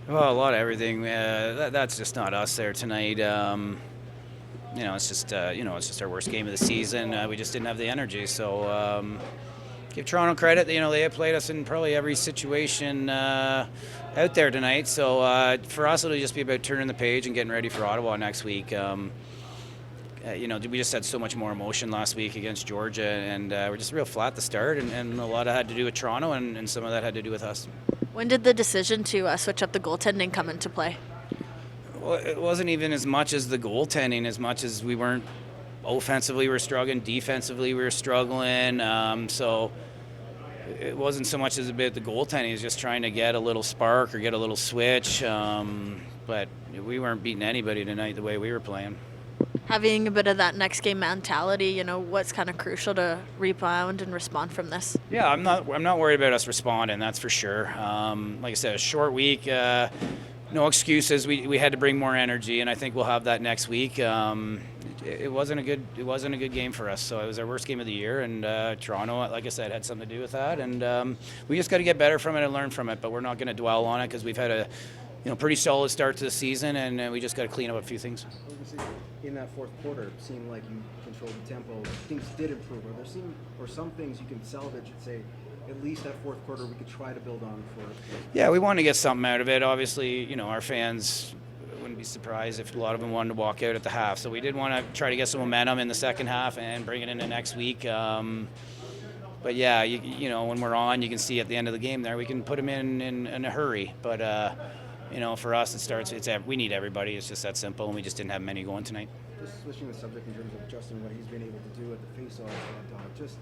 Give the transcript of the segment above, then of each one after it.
Well, a lot of everything. That's just not us there tonight. It's just our worst game of the season. We just didn't have the energy. So give Toronto credit. They have played us in probably every situation out there tonight. So for us, it'll just be about turning the page and getting ready for Ottawa next week. We just had so much more emotion last week against Georgia, and we're just real flat to start, and a lot of had to do with Toronto, and some of that had to do with us. When did the decision to switch up the goaltending come into play? Well, it wasn't even as much as the goaltending, as much as we weren't offensively we were struggling, defensively we were struggling. So it wasn't so much as about the goaltending; it was just trying to get a little spark or get a little switch. But we weren't beating anybody tonight the way we were playing. Having a bit of that next game mentality, what's kind of crucial to rebound and respond from this? Yeah, I'm not worried about us responding. That's for sure. Like I said, a short week. No excuses. We had to bring more energy, and I think we'll have that next week. It wasn't a good game for us. So it was our worst game of the year, and Toronto, like I said, had something to do with that. And we just got to get better from it and learn from it. But we're not going to dwell on it because we've had a pretty solid start to the season, and we just got to clean up a few things. In that fourth quarter, it seemed like you controlled the tempo. Things did improve. Or some things you can salvage and say, at least that fourth quarter we could try to build on for. Yeah, we wanted to get something out of it. Obviously, our fans wouldn't be surprised if a lot of them wanted to walk out at the half. So we did want to try to get some momentum in the second half and bring it into next week. But yeah, when we're on, you can see at the end of the game there, we can put them in a hurry. But for us, we need everybody. It's just that simple, and we just didn't have many going tonight. Just switching the subject in terms of Justin, what he's been able to do at the face-off, just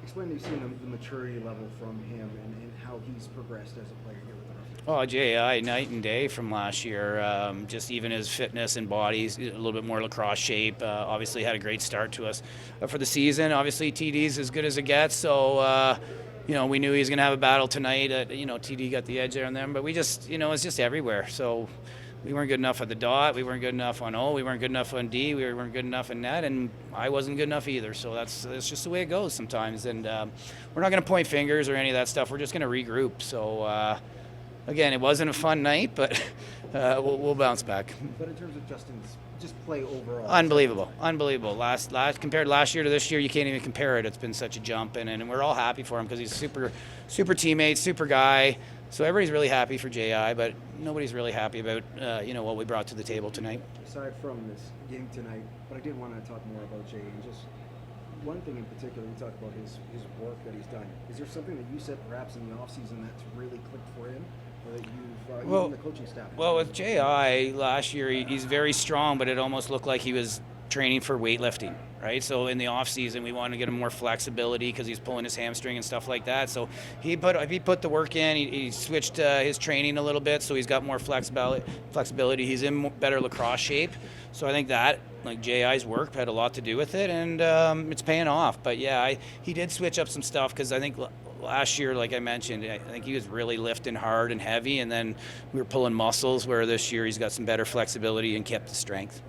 explain to you seeing the maturity level from him and how he's progressed as a player here with the Rangers. Oh, J.I. night and day from last year. Just even his fitness and body, a little bit more lacrosse shape. Obviously had a great start to us for the season. Obviously TD's as good as it gets, so we knew he was going to have a battle tonight. TD got the edge there on them, but we just, it's just everywhere. So we weren't good enough at the dot. We weren't good enough on O. We weren't good enough on D. We weren't good enough in net, and I wasn't good enough either. So that's just the way it goes sometimes. And we're not going to point fingers or any of that stuff. We're just going to regroup. So again, it wasn't a fun night, but we'll bounce back. But in terms of Justin's just play overall, unbelievable. Last compared last year to this year, you can't even compare it. It's been such a jump, and we're all happy for him because he's a super teammate, super guy. So everybody's really happy for J.I., but nobody's really happy about what we brought to the table tonight. Aside from this game tonight, but I did want to talk more about Jay, and just one thing in particular, we talked about his work that he's done. Is there something that you said perhaps in the offseason that's really clicked for him? Or that you've, even the coaching staff? Well, with J.I. last year, he's very strong, but it almost looked like he was training for weightlifting, right? So in the off season, we wanted to get him more flexibility because he's pulling his hamstring and stuff like that. So he put the work in. He switched his training a little bit, so he's got more flexibility. He's in better lacrosse shape. So I think that, like J.I.'s work, had a lot to do with it, and it's paying off. But yeah, he did switch up some stuff because I think last year, like I mentioned, I think he was really lifting hard and heavy, and then we were pulling muscles, where this year he's got some better flexibility and kept the strength.